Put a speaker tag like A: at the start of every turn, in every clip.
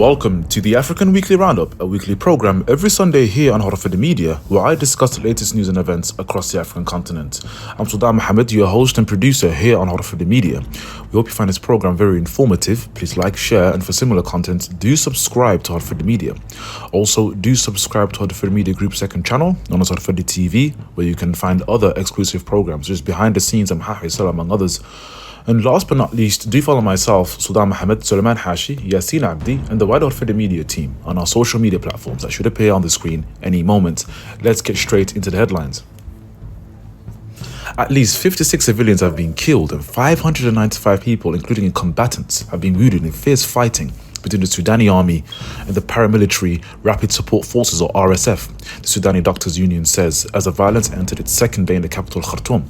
A: Welcome to the African Weekly Roundup, a weekly program every Sunday here on HORUFADHI Media, where I discuss the latest news and events across the African continent. I'm Sudan Mohammed, your host and producer here on HORUFADHI Media. We hope you find this program very informative. Please like, share, and for similar content, do subscribe to HORUFADHI Media. Also, do subscribe to HORUFADHI Media Group second channel, known as HORUFADHI TV, where you can find other exclusive programs, just behind the scenes, and among others. And last but not least, do follow myself, Sudan Mohammed, Suleiman Hashi, Yasin Abdi, and the wider HORUFADHI Media team on our social media platforms that should appear on the screen any moment. Let's get straight into the headlines. At least 56 civilians have been killed and 595 people, including combatants, have been wounded in fierce fighting between the Sudani Army and the paramilitary Rapid Support Forces, or RSF, the Sudani Doctors Union says, as the violence entered its second day in the capital Khartoum.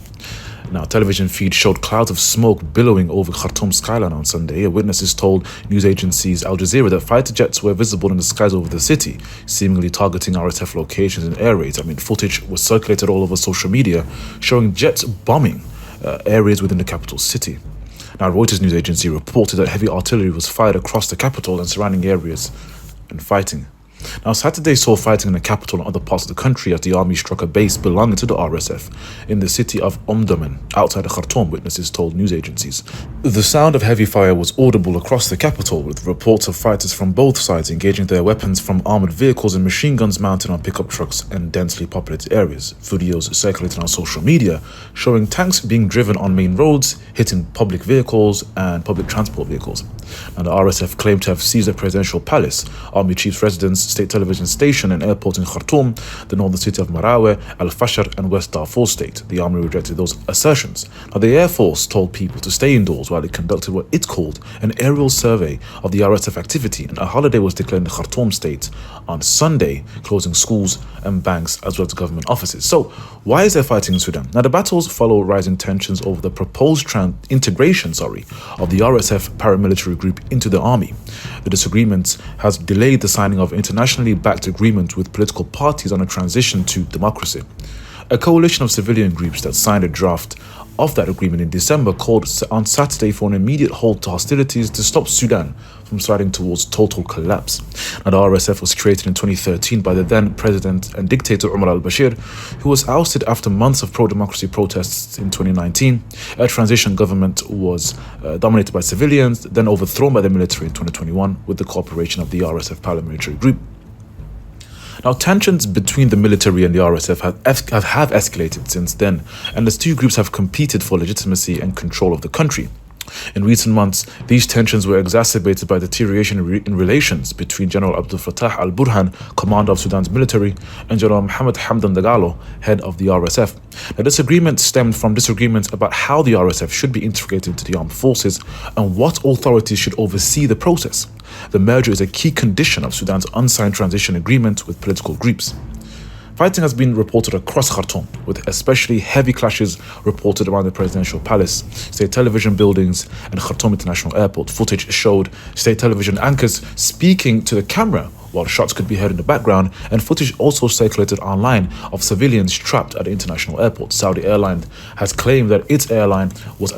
A: Now, television feed showed clouds of smoke billowing over Khartoum's skyline on Sunday. Witnesses told news agencies Al Jazeera that fighter jets were visible in the skies over the city, seemingly targeting RSF locations and air raids. Footage was circulated all over social media, showing jets bombing areas within the capital city. Now, Reuters news agency reported that heavy artillery was fired across the capital and surrounding areas and fighting. Now, Saturday saw fighting in the capital and other parts of the country as the army struck a base belonging to the RSF in the city of Omdurman, outside of Khartoum, witnesses told news agencies. The sound of heavy fire was audible across the capital, with reports of fighters from both sides engaging their weapons from armored vehicles and machine guns mounted on pickup trucks in densely populated areas. Videos circulating on social media showing tanks being driven on main roads, hitting public vehicles and public transport vehicles. And the RSF claimed to have seized the presidential palace, army chief's residence, state television station and airport in Khartoum, the northern city of Marawe, Al-Fashar and West Darfur state. The army rejected those assertions. Now, the Air Force told people to stay indoors while it conducted what it called an aerial survey of the RSF activity, and a holiday was declared in the Khartoum state on Sunday, closing schools and banks as well as government offices. So, why is there fighting in Sudan? Now, the battles follow rising tensions over the proposed integration of the RSF paramilitary group into the army. The disagreement has delayed the signing of internationally backed agreement with political parties on a transition to democracy. A coalition of civilian groups that signed a draft of that agreement in December called on Saturday for an immediate halt to hostilities to stop Sudan from sliding towards total collapse. Now, the RSF was created in 2013 by the then president and dictator Omar al-Bashir, who was ousted after months of pro-democracy protests in 2019. A transition government was dominated by civilians, then overthrown by the military in 2021 with the cooperation of the RSF paramilitary group. Now, tensions between the military and the RSF have escalated since then, and the two groups have competed for legitimacy and control of the country. In recent months, these tensions were exacerbated by deterioration in relations between General Abdel Fattah al-Burhan, commander of Sudan's military, and General Mohamed Hamdan Dagalo, head of the RSF. Now, this agreement stemmed from disagreements about how the RSF should be integrated into the armed forces and what authorities should oversee the process. The merger is a key condition of Sudan's unsigned transition agreement with political groups. Fighting has been reported across Khartoum, with especially heavy clashes reported around the presidential palace, state television buildings, and Khartoum International Airport. Footage showed state television anchors speaking to the camera while shots could be heard in the background, and footage also circulated online of civilians trapped at the international airport. Saudi Airlines has claimed that its airline was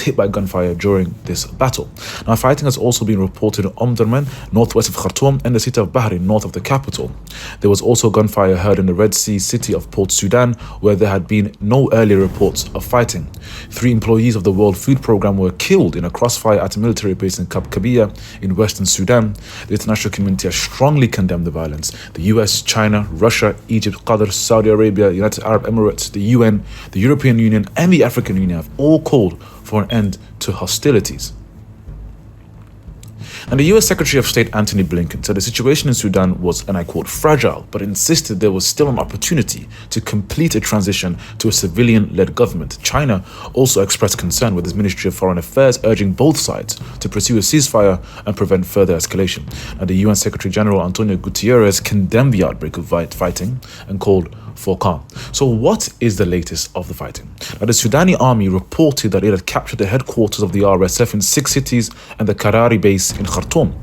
A: hit by gunfire during this battle. Now, fighting has also been reported in Omdurman, northwest of Khartoum, and the city of Bahri, north of the capital. There was also gunfire heard in the Red Sea city of Port Sudan, where there had been no earlier reports of fighting. 3 employees of the World Food Programme were killed in a crossfire at a military base in Kabia in western Sudan. The international community has strongly condemned the violence. The US, China, Russia, Egypt, Qatar, Saudi Arabia, United Arab Emirates, the UN, the European Union, and the African Union have all called for an end to hostilities. And the US Secretary of State Antony Blinken said the situation in Sudan was, and I quote, fragile, but insisted there was still an opportunity to complete a transition to a civilian-led government. China also expressed concern, with its Ministry of Foreign Affairs urging both sides to pursue a ceasefire and prevent further escalation. And the UN Secretary General Antonio Guterres condemned the outbreak of fighting and called for calm. So what is the latest of the fighting? Now, the Sudani army reported that it had captured the headquarters of the RSF in 6 cities and the Karari base in Khartoum.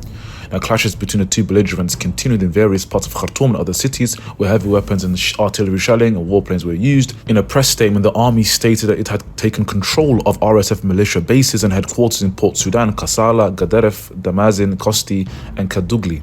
A: Now, clashes between the two belligerents continued in various parts of Khartoum and other cities where heavy weapons and artillery shelling and warplanes were used. In a press statement, the army stated that it had taken control of RSF militia bases and headquarters in Port Sudan, Kassala, Gadaref, Damazin, Kosti, and Kadugli.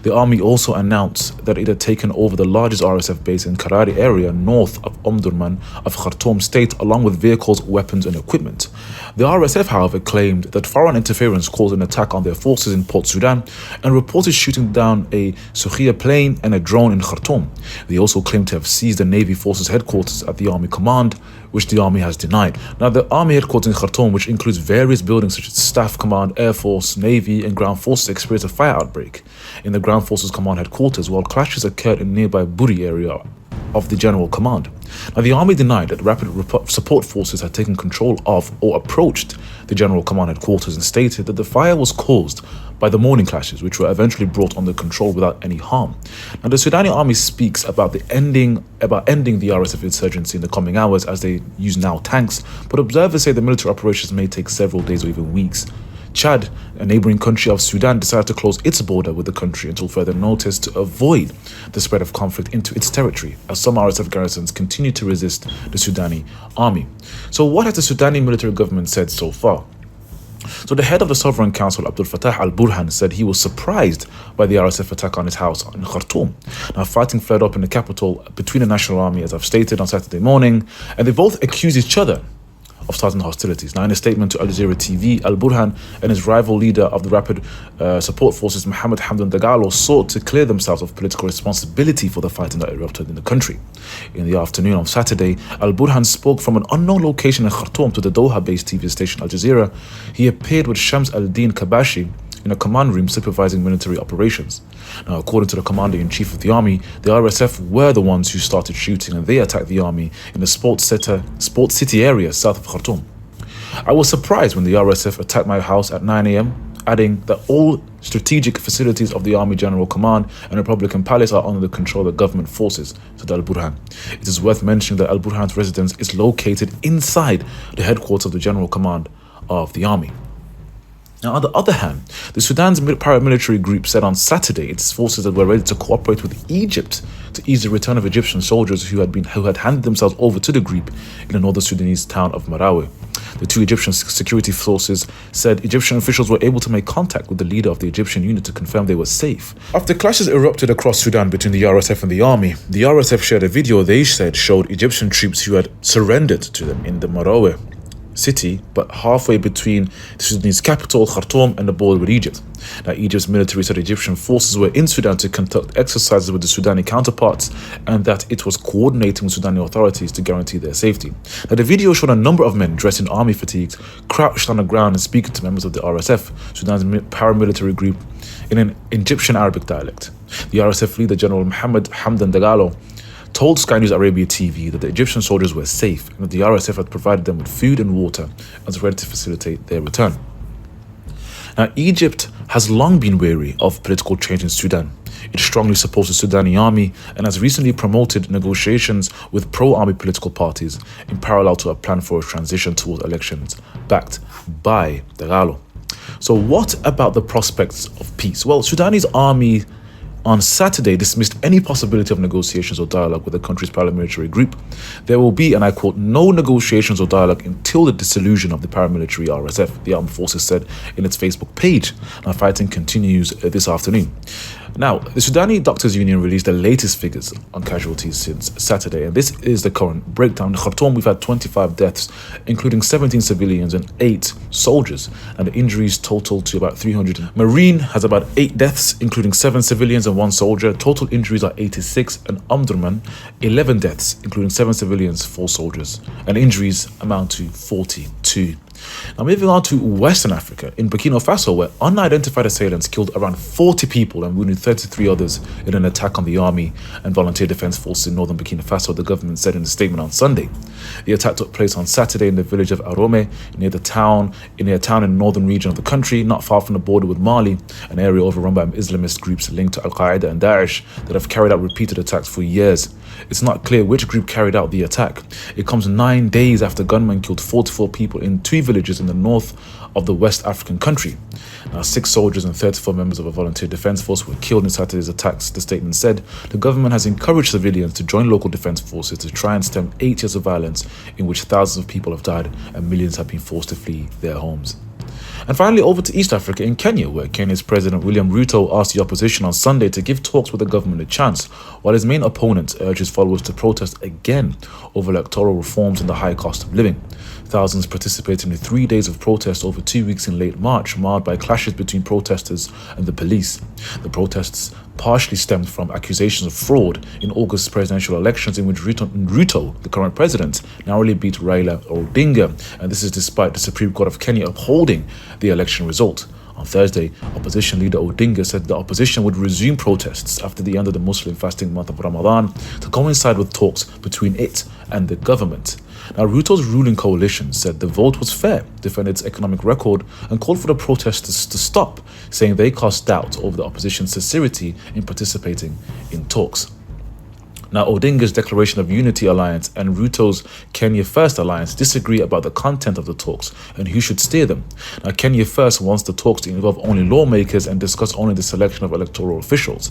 A: The army also announced that it had taken over the largest RSF base in Karari area north of Omdurman of Khartoum state, along with vehicles, weapons and equipment. The RSF, however, claimed that foreign interference caused an attack on their forces in Port Sudan and reported shooting down a Sukhia plane and a drone in Khartoum. They also claimed to have seized the Navy Forces headquarters at the Army Command, which the army has denied. Now, the army headquarters in Khartoum, which includes various buildings such as Staff Command, Air Force, Navy and Ground Forces, experienced a fire outbreak in the Ground Forces Command headquarters, while clashes occurred in nearby Buri area of the General Command. Now, the army denied that rapid support forces had taken control of or approached the General Command headquarters and stated that the fire was caused by the morning clashes, which were eventually brought under control without any harm. Now, the Sudani army speaks about ending the RSF insurgency in the coming hours as they use now tanks, but observers say the military operations may take several days or even weeks. Chad, a neighboring country of Sudan, decided to close its border with the country until further notice to avoid the spread of conflict into its territory, as some RSF garrisons continue to resist the Sudani army. So what has the Sudani military government said so far? So the head of the Sovereign Council, Abdul Fattah al-Burhan, said he was surprised by the RSF attack on his house in Khartoum. Now, fighting flared up in the capital between the National Army, as I've stated, on Saturday morning, and they both accused each other of starting hostilities. Now, in a statement to Al Jazeera TV, Al-Burhan and his rival leader of the Rapid Support Forces, Mohammed Hamdan Dagalo, sought to clear themselves of political responsibility for the fighting that erupted in the country. In the afternoon of Saturday, Al-Burhan spoke from an unknown location in Khartoum to the Doha-based TV station Al Jazeera. He appeared with Shams al-Din Kabashi in a command room supervising military operations. Now, according to the commander-in-chief of the army, the RSF were the ones who started shooting, and they attacked the army in the sports city area south of Khartoum. I was surprised when the RSF attacked my house at 9 a.m, adding that all strategic facilities of the Army General Command and Republican Palace are under the control of the government forces, said Al-Burhan. It is worth mentioning that Al-Burhan's residence is located inside the headquarters of the General Command of the army. Now, on the other hand, the Sudan's paramilitary group said on Saturday its forces that were ready to cooperate with Egypt to ease the return of Egyptian soldiers who had handed themselves over to the group in the northern Sudanese town of Marawi. The two Egyptian security forces said Egyptian officials were able to make contact with the leader of the Egyptian unit to confirm they were safe. After clashes erupted across Sudan between the RSF and the army, the RSF shared a video they said showed Egyptian troops who had surrendered to them in the Marawi city, but halfway between the Sudanese capital, Khartoum, and the border with Egypt. Now, Egypt's military said Egyptian forces were in Sudan to conduct exercises with the Sudani counterparts and that it was coordinating with Sudani authorities to guarantee their safety. Now, the video showed a number of men dressed in army fatigues, crouched on the ground and speaking to members of the RSF, Sudan's paramilitary group, in an Egyptian Arabic dialect. The RSF leader, General Mohammed Hamdan Dagalo, told Sky News Arabia TV that the Egyptian soldiers were safe and that the RSF had provided them with food and water and was ready to facilitate their return. Now, Egypt has long been wary of political change in Sudan. It strongly supports the Sudani army and has recently promoted negotiations with pro-army political parties in parallel to a plan for a transition towards elections backed by Dagalo. So what about the prospects of peace? Well, Sudanese army on Saturday dismissed any possibility of negotiations or dialogue with the country's paramilitary group. There will be, and I quote, no negotiations or dialogue until the dissolution of the paramilitary RSF, the armed forces said in its Facebook page. Now, fighting continues this afternoon. Now, the Sudani Doctors Union released the latest figures on casualties since Saturday, and this is the current breakdown. In Khartoum, we've had 25 deaths, including 17 civilians and 8 soldiers, and the injuries total to about 300. Marine has about 8 deaths, including 7 civilians and 1 soldier. Total injuries are 86, and Omdurman, 11 deaths, including 7 civilians, 4 soldiers, and injuries amount to 42. Now, moving on to Western Africa, in Burkina Faso, where unidentified assailants killed around 40 people and wounded 33 others in an attack on the army and volunteer defense forces in northern Burkina Faso, the government said in a statement on Sunday. The attack took place on Saturday in the village of Arome, near a town in the northern region of the country, not far from the border with Mali, an area overrun by Islamist groups linked to Al-Qaeda and Daesh that have carried out repeated attacks for years. It's not clear which group carried out the attack. It comes 9 days after gunmen killed 44 people in 2 villages villages in the north of the West African country. Now, 6 soldiers and 34 members of a volunteer defense force were killed in Saturday's attacks. The statement said the government has encouraged civilians to join local defense forces to try and stem 8 years of violence in which thousands of people have died and millions have been forced to flee their homes. And finally, over to East Africa in Kenya, where Kenya's President William Ruto asked the opposition on Sunday to give talks with the government a chance, while his main opponent urged his followers to protest again over electoral reforms and the high cost of living. Thousands participated in 3 days of protest over 2 weeks in late March, marred by clashes between protesters and the police. The protests partially stemmed from accusations of fraud in August's presidential elections, in which Ruto, the current president, narrowly beat Raila Odinga, and this is despite the Supreme Court of Kenya upholding the election result. On Thursday, opposition leader Odinga said the opposition would resume protests after the end of the Muslim fasting month of Ramadan to coincide with talks between it and the government. Now, Ruto's ruling coalition said the vote was fair, defended its economic record, and called for the protesters to stop, saying they cast doubt over the opposition's sincerity in participating in talks. Now, Odinga's Declaration of Unity Alliance and Ruto's Kenya First Alliance disagree about the content of the talks and who should steer them. Now, Kenya First wants the talks to involve only lawmakers and discuss only the selection of electoral officials,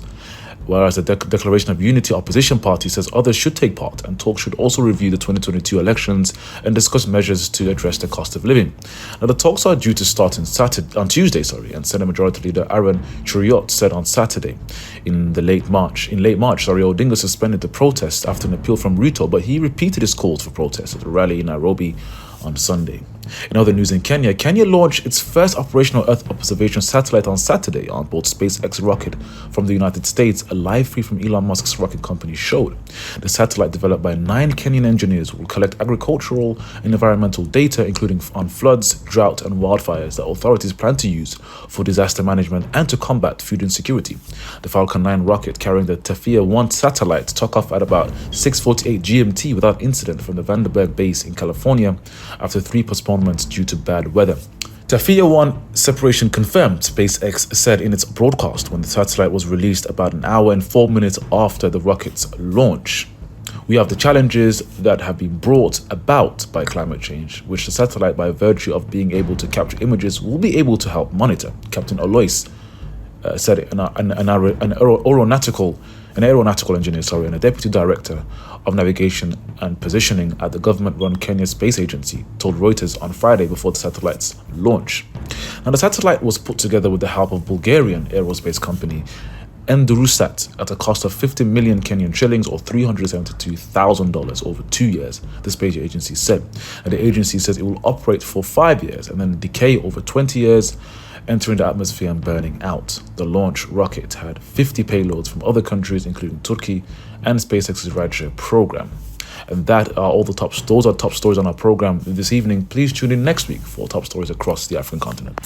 A: whereas the Declaration of Unity opposition party says others should take part and talks should also review the 2022 elections and discuss measures to address the cost of living. Now, the talks are due to start on Tuesday, and Senate Majority Leader Aaron Cheriot said on Saturday. In late March, Odinga suspended the protests after an appeal from Ruto, but he repeated his calls for protest at a rally in Nairobi on Sunday. In other news in Kenya, Kenya launched its first operational Earth observation satellite on Saturday on board SpaceX rocket from the United States, a live feed from Elon Musk's rocket company showed. The satellite, developed by 9 Kenyan engineers, will collect agricultural and environmental data, including on floods, drought, and wildfires that authorities plan to use for disaster management and to combat food insecurity. The Falcon 9 rocket carrying the Tafia 1 satellite took off at about 6:48 GMT without incident from the Vandenberg base in California after 3 postponements due to bad weather. Tafia 1 separation confirmed, SpaceX said in its broadcast when the satellite was released about an hour and 4 minutes after the rocket's launch. We have the challenges that have been brought about by climate change, which the satellite, by virtue of being able to capture images, will be able to help monitor, Captain Alois said an aeronautical engineer, and a deputy director of navigation and positioning at the government-run Kenya Space Agency, told Reuters on Friday before the satellite's launch. Now, the satellite was put together with the help of Bulgarian aerospace company Endurusat at a cost of 50 million Kenyan shillings or $372,000 over 2 years, the space agency said. And the agency says it will operate for 5 years and then decay over 20 years, entering the atmosphere and burning out. The launch rocket had 50 payloads from other countries, including Turkey and SpaceX's rideshare program. And that are all the top stories on our program this evening. Please tune in next week for top stories across the African continent.